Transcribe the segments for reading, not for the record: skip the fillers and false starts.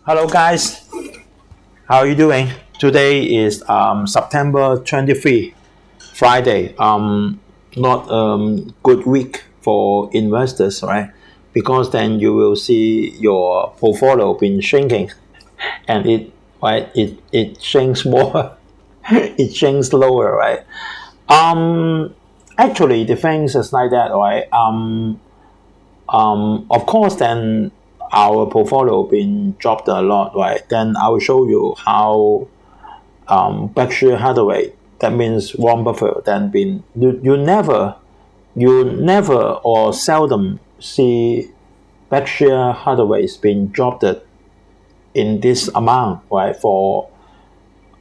Hello guys, how are you doing? Today is September 23, Friday. Not good week for investors, right? Because then you will see your portfolio been shrinking, and it shrinks more, it shrinks lower, right? Actually, the things is like that, right? Of course, then our portfolio been dropped a lot, right? Then I will show you how Berkshire Hathaway, that means Warren Buffett, then been you never or seldom see Berkshire Hathaway's been dropped in this amount, right? For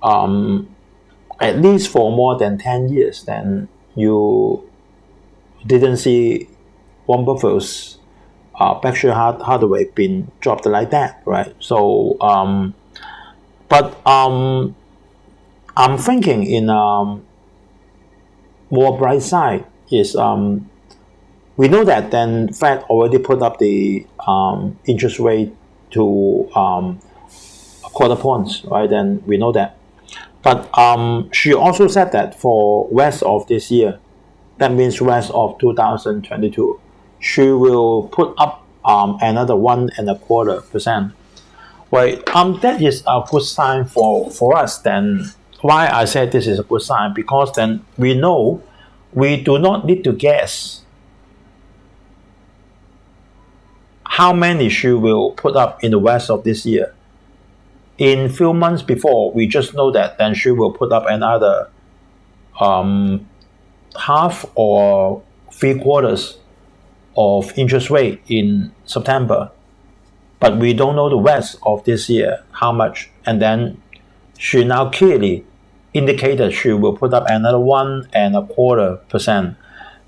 at least for more than 10 years, then you didn't see Warren Buffett's Berkshire Hathaway been dropped like that, right? So, but I'm thinking in more bright side is we know that then Fed already put up the interest rate to a quarter points, right? Then we know that, but she also said that for rest of this year, that means rest of 2022, she will put up another 1.25%. Right, that is a good sign for us. Then why I said this is a good sign, because then we know we do not need to guess how many she will put up in the rest of this year. In few months before, we just know that then she will put up another half or 3/4 of interest rate in September, but we don't know the rest of this year how much. And then she now clearly indicated she will put up another 1.25%.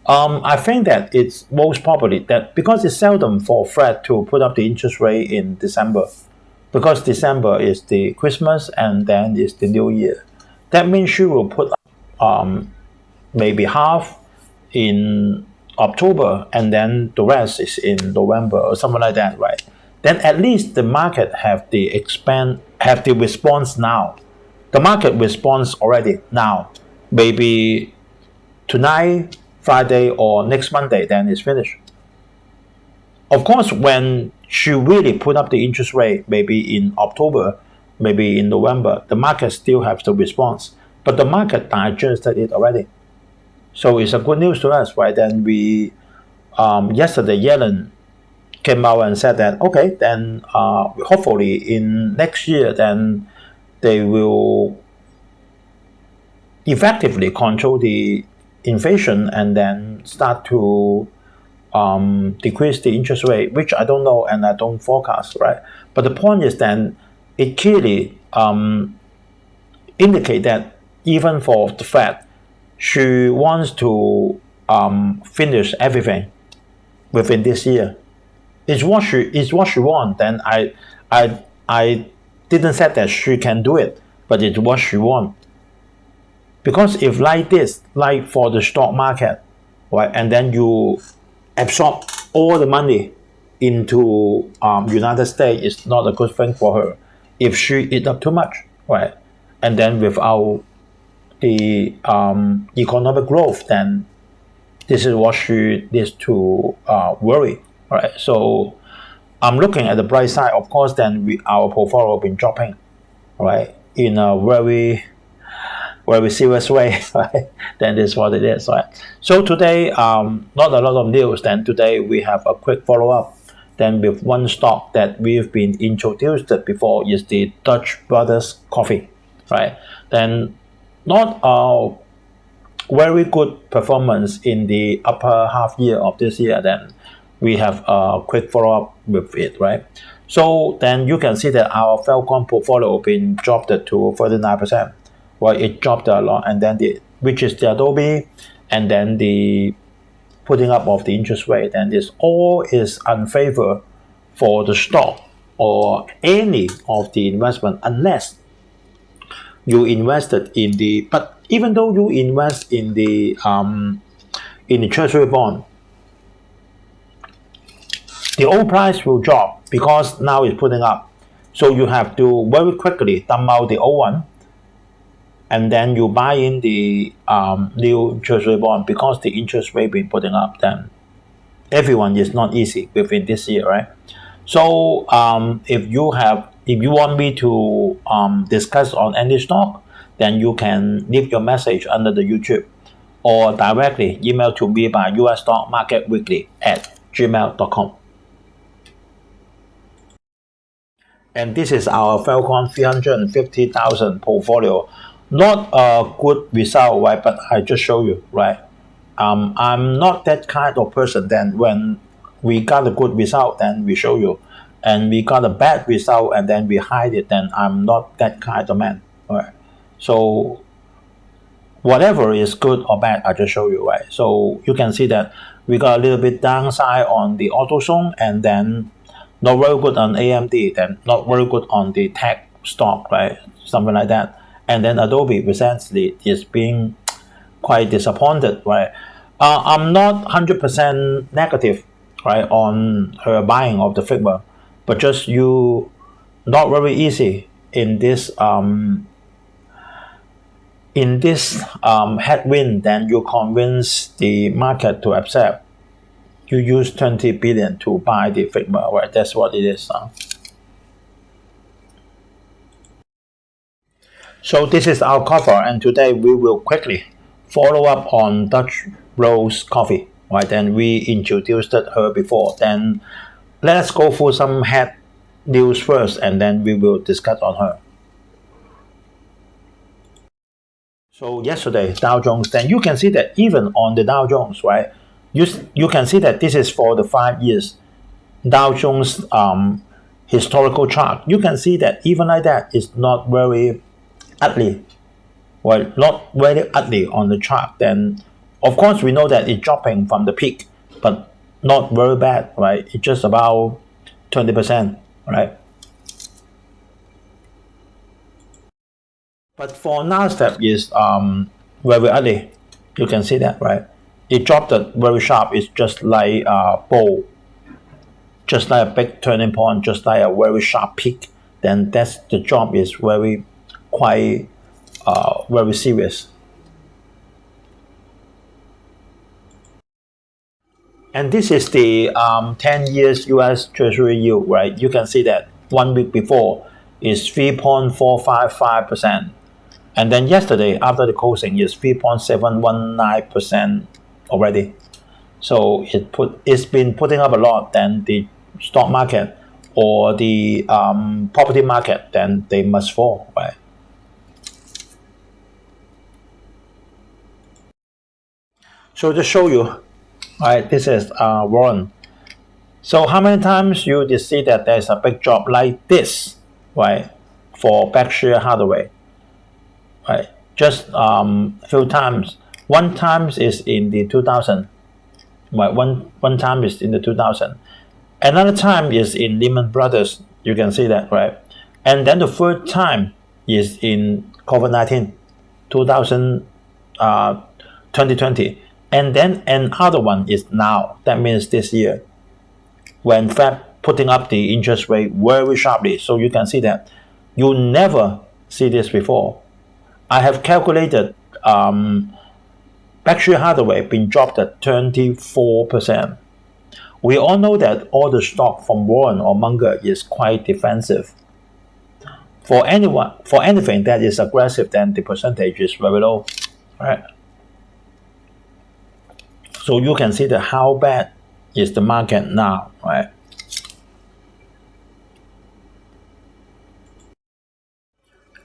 I think that it's most probably that, because it's seldom for Fed to put up the interest rate in December, because December is the Christmas and then is the New Year. That means she will put up maybe half in October, and then the rest is in November or something like that, right? Then at least the market have the response now. The market responds already now. Maybe tonight, Friday, or next Monday, then it's finished. Of course, when she really put up the interest rate, maybe in October, maybe in November, the market still has the response, but the market digested it already. So it's a good news to us, right? Then we yesterday Yellen came out and said that okay, then hopefully in next year, then they will effectively control the inflation and then start to decrease the interest rate, which I don't know and I don't forecast, right? But the point is then it clearly indicate that even for the Fed, she wants to finish everything within this year. It's what she wants. Then I didn't say that she can do it, but it's what she wants. Because if like this, like for the stock market, right, and then you absorb all the money into United States, it's not a good thing for her. If she eat up too much, right, and then without the economic growth, then this is what she needs to worry, right? So I'm looking at the bright side. Of course, then our portfolio has been dropping, right, in a very serious way, right? Then this is what it is, right? So today, not a lot of news. Then today we have a quick follow-up. Then with one stock that we've been introduced before is the Dutch Brothers Coffee, right? Then not a very good performance in the upper half year of this year. Then we have a quick follow-up with it, right? So then you can see that our Falcon portfolio been dropped to 39%. Well, it dropped a lot, and then which is the Adobe, and then the putting up of the interest rate, and this all is unfavorable for the stock or any of the investment, unless you invested in the. But even though you invest in the treasury bond, the old price will drop because now it's putting up. So you have to very quickly dump out the old one, and then you buy in the new treasury bond, because the interest rate been putting up. Then everyone is not easy within this year, right? So if you want me to discuss on any stock, then you can leave your message under the YouTube, or directly email to me by usstockmarketweekly@gmail.com. And this is our Falcon 350,000 portfolio. Not a good result, right? But I just show you, right? I'm not that kind of person. Then when we got a good result, then we show you, and we got a bad result and then we hide it. Then I'm not that kind of man, right? So whatever is good or bad, I just show you, right? So you can see that we got a little bit downside on the AutoZone, and then not very good on AMD, then not very good on the tech stock, right? Something like that. And then Adobe recently is being quite disappointed, right? I'm not 100% negative, right, on her buying of the Figma, but just you not very easy in this headwind. Then you convince the market to accept. You use 20 billion to buy the Figma, right? That's what it is. So this is our cover, and today we will quickly follow up on Dutch Rose Coffee, right? And we introduced her before. Then let's go through some head news first, and then we will discuss on her. So yesterday, Dow Jones, then you can see that even on the Dow Jones, right? You can see that this is for the 5 years Dow Jones historical chart. You can see that even like that, it's not very ugly, well, not very ugly on the chart. Then of course we know that it's dropping from the peak, but not very bad, right? It's just about 20%, right? But for Nasdaq is very ugly. You can see that, right? It dropped it very sharp. It's just like a bowl, just like a big turning point, just like a very sharp peak. Then that's the drop is very quite very serious. And this is the 10 years US Treasury yield, right? You can see that 1 week before is 3.455%. And then yesterday, after the closing, is 3.719% already. So it's been putting up a lot. Then the stock market or the property market, then they must fall, right? So to show you, right, this is Warren. So how many times you did see that there's a big drop like this, right, for Berkshire Hathaway, right? Just few times. One time is in the 2000, right? One time is in the 2000. Another time is in Lehman Brothers. You can see that, right? And then the third time is in COVID-19, 2020. And then another one is now. That means this year, when Fed putting up the interest rate very sharply. So you can see that you never see this before. I have calculated Berkshire Hathaway been dropped at 24%. We all know that all the stock from Warren or Munger is quite defensive. For anything that is aggressive, then the percentage is very low, right? So you can see that how bad is the market now, right?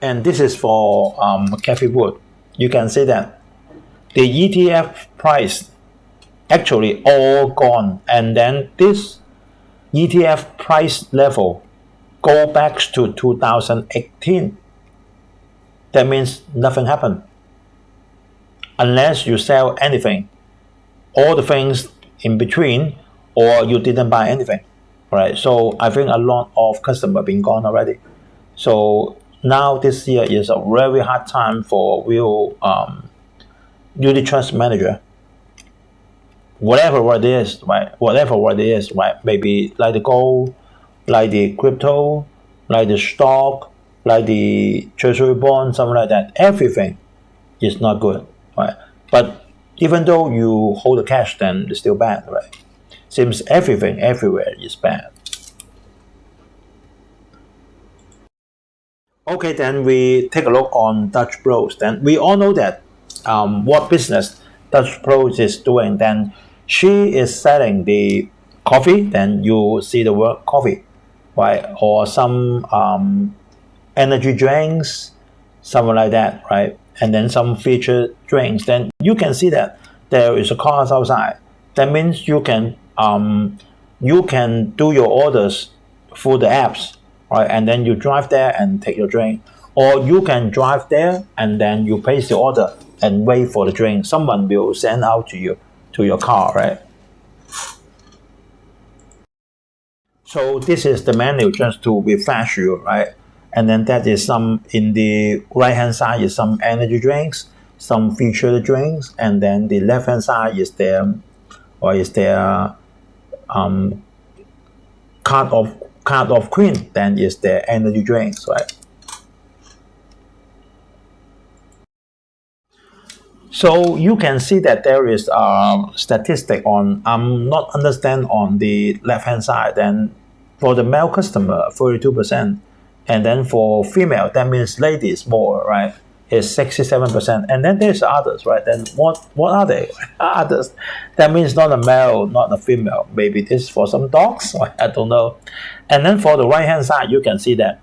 And this is for Cathie Wood. You can see that the ETF price actually all gone, and then this ETF price level go back to 2018. That means nothing happened unless you sell anything, all the things in between, or you didn't buy anything, right? So I think a lot of customers been gone already. So now this year is a very hard time for real unit trust manager. Whatever what it is, right? Whatever what it is, right? Maybe like the gold, like the crypto, like the stock, like the treasury bond, something like that. Everything is not good, right? But even though you hold the cash, then it's still bad, right? Seems everything everywhere is bad. Okay, then we take a look on Dutch Bros. Then we all know that what business Dutch Bros is doing. Then she is selling the coffee. Then you see the word coffee, right? Or some energy drinks, something like that, right? And then some featured drinks. Then you can see that there is a cars outside. That means you can do your orders through the apps, right? And then you drive there and take your drink, or you can drive there and then you place the order and wait for the drink. Someone will send out to you to your car, right? So this is the menu just to refresh you, right? And then that is some in the right hand side is some energy drinks, some featured drinks, and then the left hand side is their um, card of queen. Then is their energy drinks, right? So you can see that there is a statistic on I'm not understand on the left hand side. Then for the male customer, 42%, and then for female, that means ladies more, right? Is 67%, and then there's others, right? Then what are they? Others, that means not a male, not a female. Maybe this is for some dogs. I don't know. And then for the right hand side, you can see that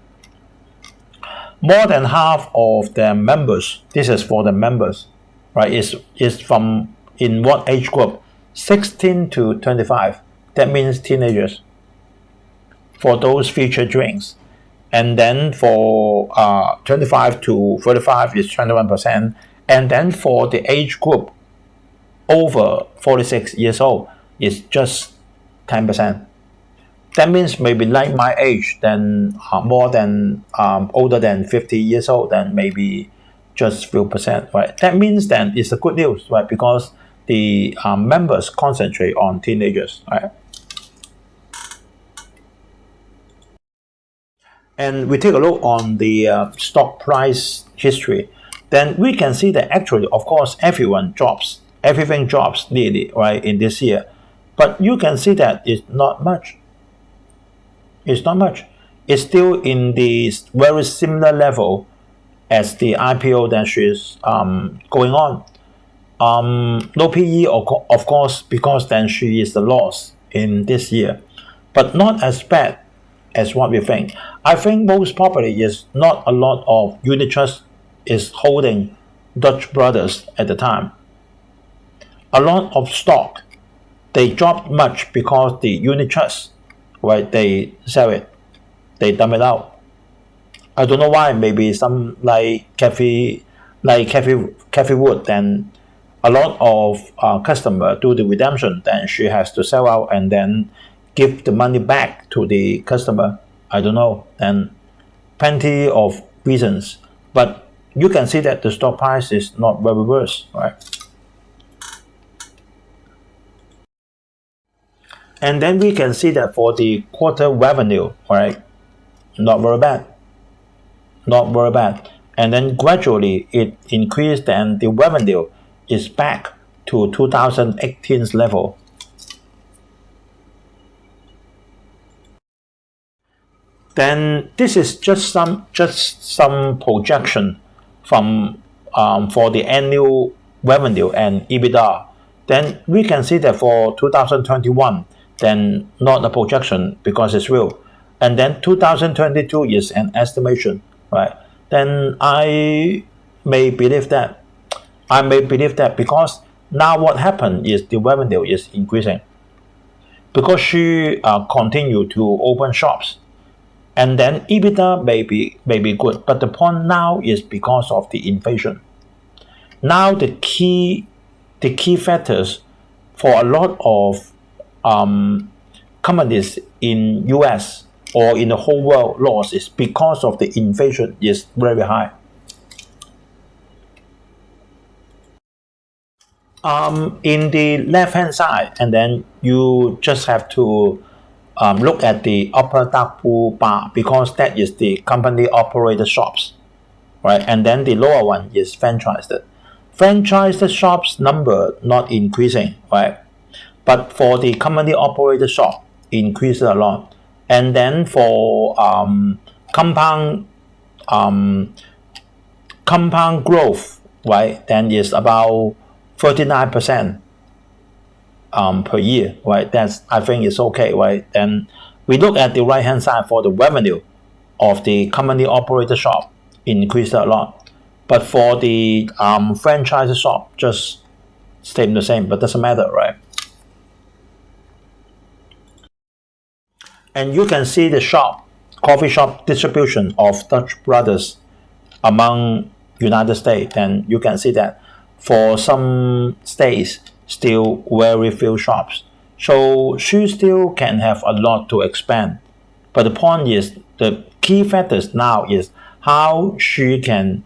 more than half of the members. This is for the members, right? Is from in what age group? 16 to 25. That means teenagers. For those featured drinks, and then for 25 to 45 is 21%, and then for the age group over 46 years old is just 10%. That means maybe like my age, then more than older than 50 years old, then maybe just few percent, right? That means then it's a good news, right? Because the members concentrate on teenagers, right? And we take a look on the stock price history, then we can see that actually, of course, everything drops nearly, right, in this year. But you can see that it's not much. It's not much. It's still in the very similar level as the IPO that is going on. Low PE, of course, because then she is the loss in this year, but not as bad as what we think. I think most probably is not a lot of unit trust is holding Dutch Brothers at the time. A lot of stock, they dropped much because the unit trust, right, they sell it, they dump it out. I don't know why. Maybe some Cafe Wood. Then a lot of customer do the redemption. Then she has to sell out and then give the money back to the customer. I don't know. And plenty of reasons, but you can see that the stock price is not very worse, right? And then we can see that for the quarter revenue, right, not very bad. Not very bad. And then gradually it increased and the revenue is back to 2018's level. Then this is just some projection from for the annual revenue and EBITDA. Then we can see that for 2021, then not a projection because it's real. And then 2022 is an estimation, right? Then I may believe that. I may believe that because now what happened is the revenue is increasing because she continue to open shops, and then EBITDA may be good. But the point now is because of the inflation. Now the key factors for a lot of companies in US or in the whole world loss is because of the inflation is very high. In the left hand side, and then you just have to look at the upper dark blue bar because that is the company operated shops, right? And then the lower one is franchised. Franchised shops number not increasing, right? But for the company operated shop, increased a lot. And then for compound growth, right? Then is about 39% per year, right? That's, I think it's okay, right? Then we look at the right hand side for the revenue of the company operated shop increased a lot, but for the franchise shop just stayed the same, but doesn't matter, right? And you can see the coffee shop distribution of Dutch Brothers among United States, and you can see that for some states still very few shops, so she still can have a lot to expand. But the point is, the key factors now is how she can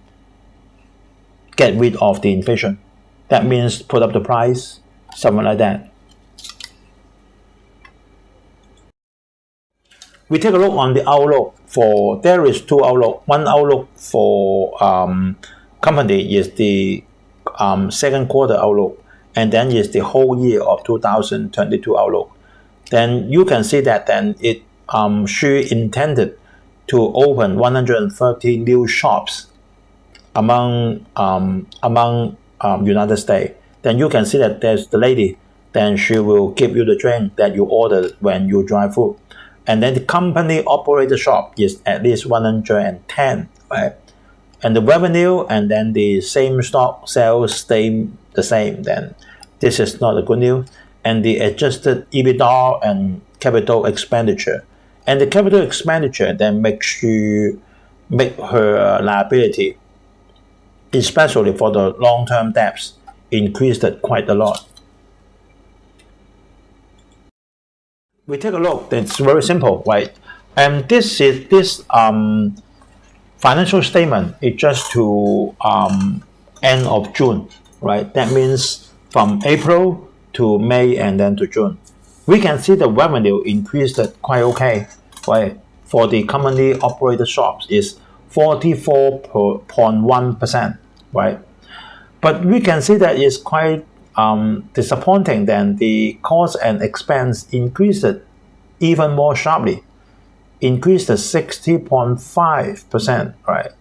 get rid of the inflation. That means put up the price, something like that. We take a look on the outlook. For there is two outlook. One outlook for company is the second quarter outlook, and then is the whole year of 2022 outlook. Then you can see that then it she intended to open 130 new shops among United States. Then you can see that there's the lady. Then she will give you the drink that you ordered when you drive food. And then the company operated shop is at least 110, right? And the revenue and then the same stock sales stay the same. Then this is not a good news. And the adjusted EBITDA and capital expenditure. And the capital expenditure then make her liability, especially for the long-term debts, increased quite a lot. We take a look. It's very simple, right? And this financial statement is just to end of June, right? That means from April to May and then to June. We can see the revenue increased quite okay, right? For the company operated shops is 44.1%, right? But we can see that it's quite disappointing. Then the cost and expense increased even more sharply, increased to 60.5%, right?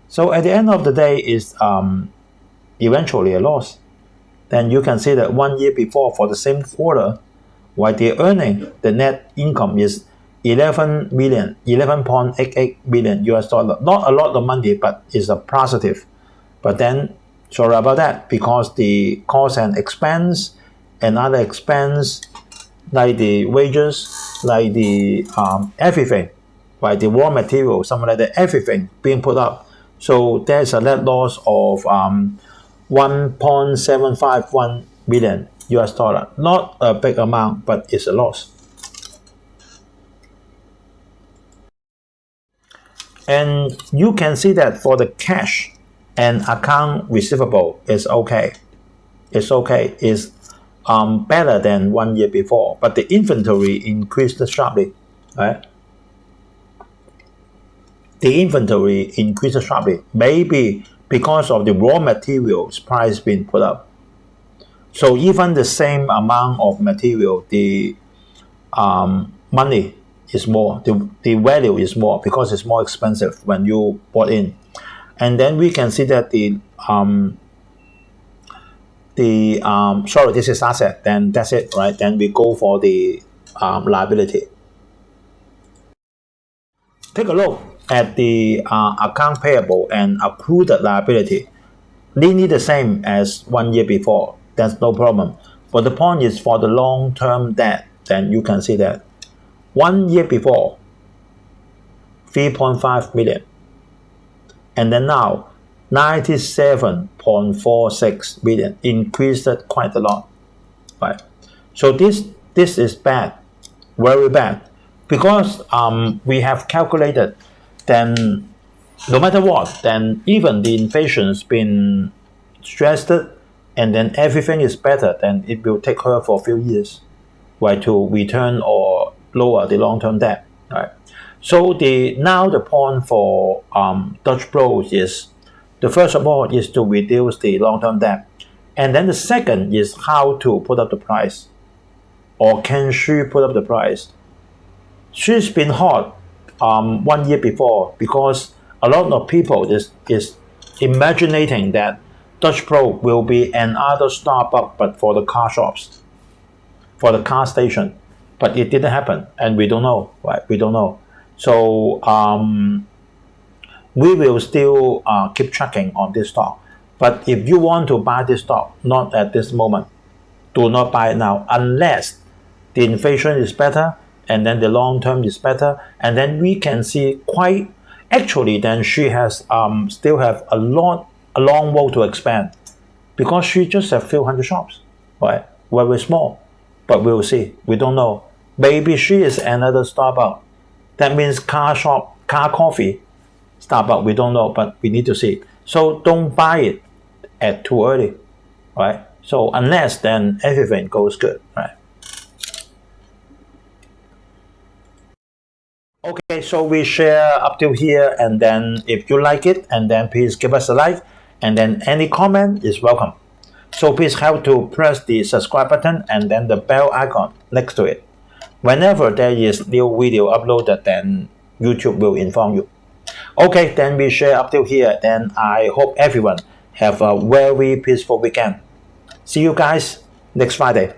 So at the end of the day, is eventually a loss. Then you can see that 1 year before for the same quarter, while the earning, the net income is 11.88 million US dollar. Not a lot of money, but it's a positive. But then, sorry about that, because the cost and expense and other expense, like the wages, like the everything, like the raw material, something like that, everything being put up. So there's a net loss of 1.751 million US dollar. Not a big amount, but it's a loss. And you can see that for the cash and account receivable is okay. It's okay. It's better than 1 year before, but the inventory increased sharply, right? The inventory increased sharply, maybe because of the raw materials price being put up. So even the same amount of material, the money is more, the value is more because it's more expensive when you bought in. And then we can see that sorry, this is asset, then that's it, right? Then we go for the liability. Take a look at the account payable and accrued liability. Nearly the same as 1 year before. That's no problem. But the point is for the long-term debt, then you can see that 1 year before, 3.5 million. And then now, 97.46 million, increased quite a lot, right? So this is bad, very bad, because we have calculated, then no matter what, then even the inflation's been stressed, and then everything is better, then it will take her for a few years, right, to return or lower the long-term debt. Right. So the point for Dutch Bros is, the first of all is to reduce the long-term debt, and then the second is how to put up the price, or can she put up the price? She's been hot 1 year before, because a lot of people is imagining that Dutch Pro will be another Starbucks but for the car shops, for the car station, but it didn't happen, and we don't know, right? We don't know. So we will still keep tracking on this stock. But if you want to buy this stock, not at this moment, do not buy it now unless the inflation is better, and then the long term is better, and then we can see quite actually then she has still have a long road to expand, because she just have few hundred shops, right? Very small, but we'll see. We don't know. Maybe she is another Starbucks. That means car shop, car coffee, Starbucks. We don't know, but we need to see. So don't buy it at too early, right? So unless then everything goes good, right? Okay, so we share up to here, and then if you like it, and then please give us a like, and then any comment is welcome. So please help to press the subscribe button and then the bell icon next to it. Whenever there is new video uploaded, then YouTube will inform you. Okay, then we share up till here. Then I hope everyone have a very peaceful weekend. See you guys next Friday.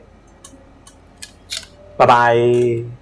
Bye bye.